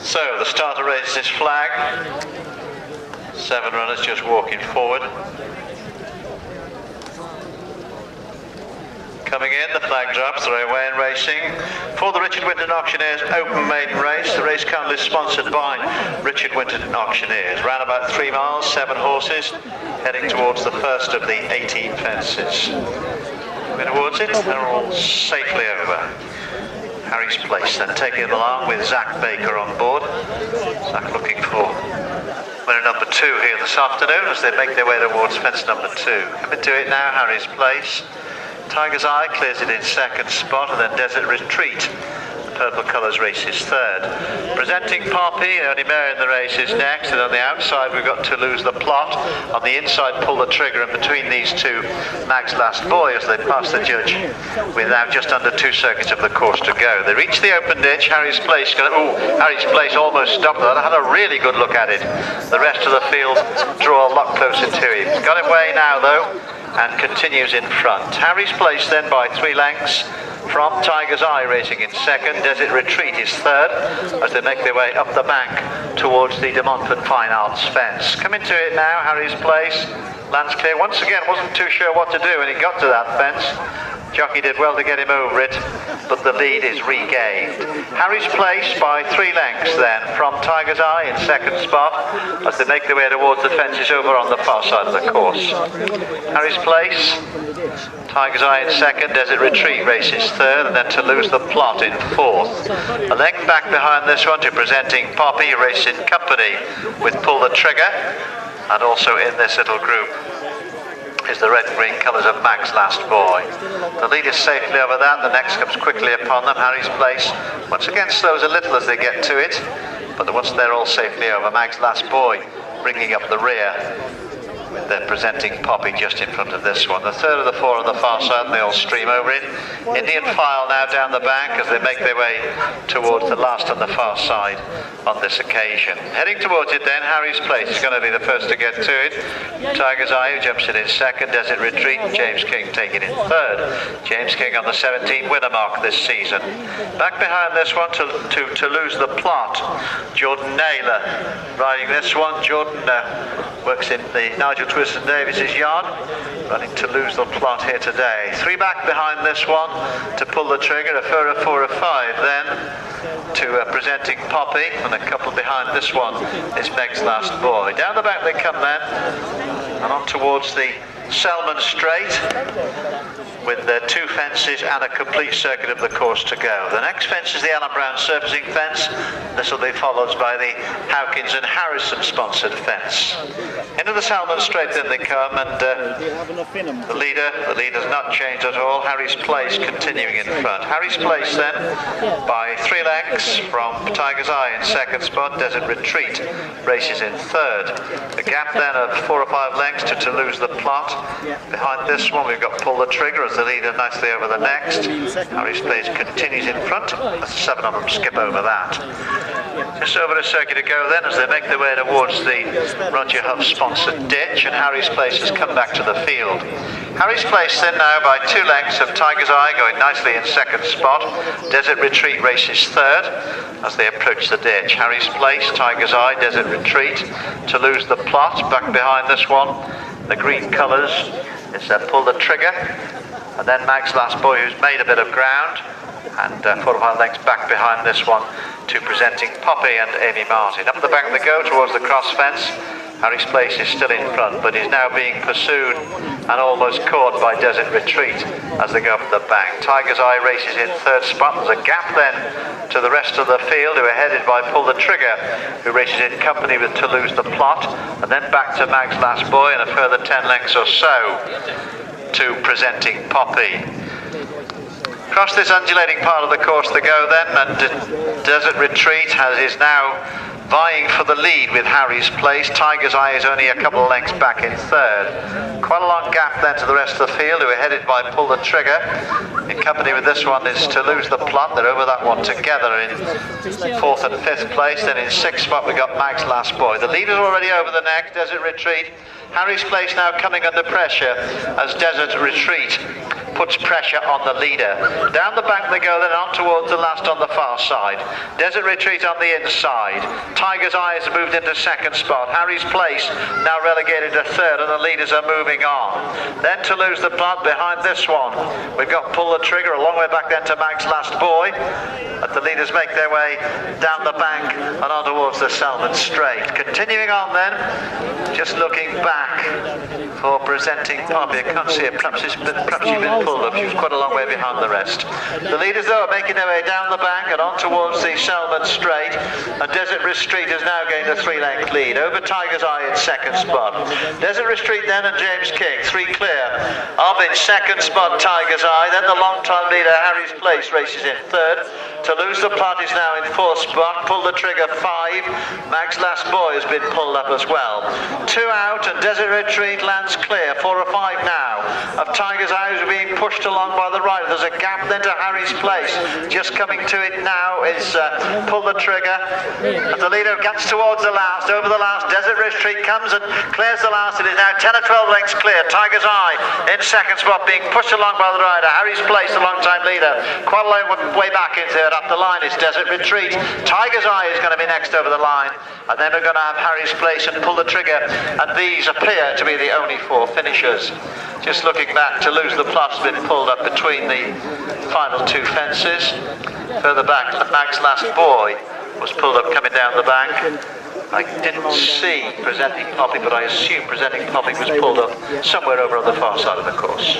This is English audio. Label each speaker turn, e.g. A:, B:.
A: So the starter raises his flag. 7 runners just walking forward. Coming in, the flag drops, they're away and racing. For the Richard Winton Auctioneers Open Maiden Race, the race currently sponsored by Richard Winton Auctioneers. Ran about 3 miles, 7 horses, heading towards the first of the 18 fences. Coming towards it, they're all safely over. Harry's Place then taking them along with Zach Baker on board. Zach looking for winner number 2 here this afternoon as they make their way towards fence number 2. Coming to it now, Harry's Place. Tiger's Eye clears it in 2nd spot, and then Desert Retreat, the purple colours, races 3rd. Presenting Poppy, only mare in the race, is next, and on the outside we've got To Lose the Plot. On the inside, Pull the Trigger, and between these two, Mag's Last Boy as they pass the judge with now just under 2 circuits of the course to go. They reach the open ditch. Harry's Place Harry's Place almost stopped that. I had a really good look at it. The rest of the field draw a lot closer to him. He's got him away now though, and continues in front. Harry's Place then by 3 lengths from Tiger's Eye racing in 2nd. Desert Retreat is 3rd as they make their way up the bank towards the De Montfort Fine Arts fence. Coming to it now, Harry's Place. Lands clear once again, wasn't too sure what to do when he got to that fence. Jockey did well to get him over it, but the lead is regained. Harry's Place by 3 lengths then from Tiger's Eye in 2nd spot as they make their way towards the fences over on the far side of the course. Harry's Place, Tiger's Eye in 2nd, Desert Retreat races 3rd, and then To Lose the Plot in 4th. A length back behind this one to Presenting Poppy, racing company with Pull the Trigger, and also in this little group is the red and green colours of Mag's Last Boy. The lead is safely over that, the next comes quickly upon them. Harry's Place once again slows a little as they get to it, but once they're all safely over, Mag's Last Boy bringing up the rear. They're Presenting Poppy just in front of this one. The 3rd of the 4 on the far side, and they all stream over it. Indian file now down the bank as they make their way towards the last on the far side on this occasion. Heading towards it then, Harry's Place is going to be the first to get to it. Tiger's Eye, who jumps it in 2nd, Desert Retreat, and James King taking it in 3rd. James King on the 17 winner mark this season. Back behind this one to Lose the Plot, Jordan Naylor riding this one. Jordan works in the Nigel Twiston Davis's yard, running To Lose the Plot here today. 3 back behind this one to Pull the Trigger, a 4, a 5 then to Presenting Poppy, and a couple behind this one is Meg's Last Boy. Down the back they come then, and on towards the Selman Straight with their 2 fences and a complete circuit of the course to go. The next fence is the Alan Brown surfacing fence. This will be followed by the Howkins and Harrison sponsored fence. Into the Selman Straight then they come, and the leader's not changed at all. Harry's Place continuing in front. Harry's Place then by 3 lengths from Tiger's Eye in 2nd spot. Desert Retreat races in 3rd. The gap then of 4 or 5 lengths to Lose the Plot. Behind this one we've got Pull the Trigger as the leader nicely over the next. Harry's Place continues in front as 7 of them skip over that. Just over a circuit to go then as they make their way towards the Roger Huff sponsored ditch, and Harry's Place has come back to the field. Harry's Place then now by 2 lengths of Tiger's Eye going nicely in 2nd spot. Desert Retreat races 3rd as they approach the ditch. Harry's Place, Tiger's Eye, Desert Retreat, To Lose the Plot. Back behind this one, the green colours, it's Pull the Trigger, and then Mag's Last Boy, who's made a bit of ground, and 4 or 5 lengths back behind this one to Presenting Poppy and Amy Martin. Up the bank they go towards the cross fence. Harry's Place is still in front, but is now being pursued and almost caught by Desert Retreat as they go up the bank. Tiger's Eye races in 3rd spot. There's a gap then to the rest of the field, who are headed by Pull the Trigger, who races in company with To Lose the Plot, and then back to Mag's Last Boy, and a further 10 lengths or so to Presenting Poppy. Across this undulating part of the course they go then, and Desert Retreat is now vying for the lead with Harry's Place. Tiger's Eye is only a couple of lengths back in 3rd. Quite a long gap then to the rest of the field, who are headed by Pull the Trigger. In company with this one is To Lose the Plot. They're over that one together in 4th and 5th place. Then in 6th spot we've got Mag's Last Boy. The leader's already over the neck, Desert Retreat. Harry's Place now coming under pressure as Desert Retreat puts pressure on the leader. Down the bank they go, then on towards the last on the far side. Desert Retreat on the inside. Tiger's Eye has moved into second spot. Harry's Place now relegated to third, and the leaders are moving on. Then to lose the plot behind this one. We've got Pull the Trigger a long way back then to Mag's Last Boy. But the leaders make their way down the bank and on towards the Selman Straight. Continuing on then, just looking back for Presenting Poppy. I can't see her, perhaps she's been pulled up. She was quite a long way behind the rest. The leaders though are making their way down the bank and on towards the Selman Straight, and Desert Retreat is now gained a 3-length lead over Tiger's Eye in second spot. Desert Retreat then and James King, 3 clear of in second spot Tiger's Eye. Then the long-time leader Harry's Place races in third. To lose the plot is now in fourth spot. Pull the Trigger 5. Mag's Last Boy has been pulled up as well. 2 out and Desert Retreat lands clear. 4 or 5 now of Tiger's Eye, who's being pushed along by the right. There's a gap then to Harry's Place. Just coming to it now is Pull the Trigger. And the leader gets towards the last. Over the last, Desert Retreat comes and clears the last. It is now 10 or 12 lengths clear. Tiger's Eye in second spot, being pushed along by the rider. Harry's Place, the long-time leader, quite a long way back in third. Up the line is Desert Retreat. Tiger's Eye is going to be next over the line, and then we're going to have Harry's Place and Pull the Trigger, and these appear to be the only 4 finishers. Just looking back, to lose the plot's been pulled up between the final 2 fences. Further back, Mag's Last Boy was pulled up coming down the bank. I didn't see Presenting Poppy, but I assume Presenting Poppy was pulled up somewhere over on the far side of the course.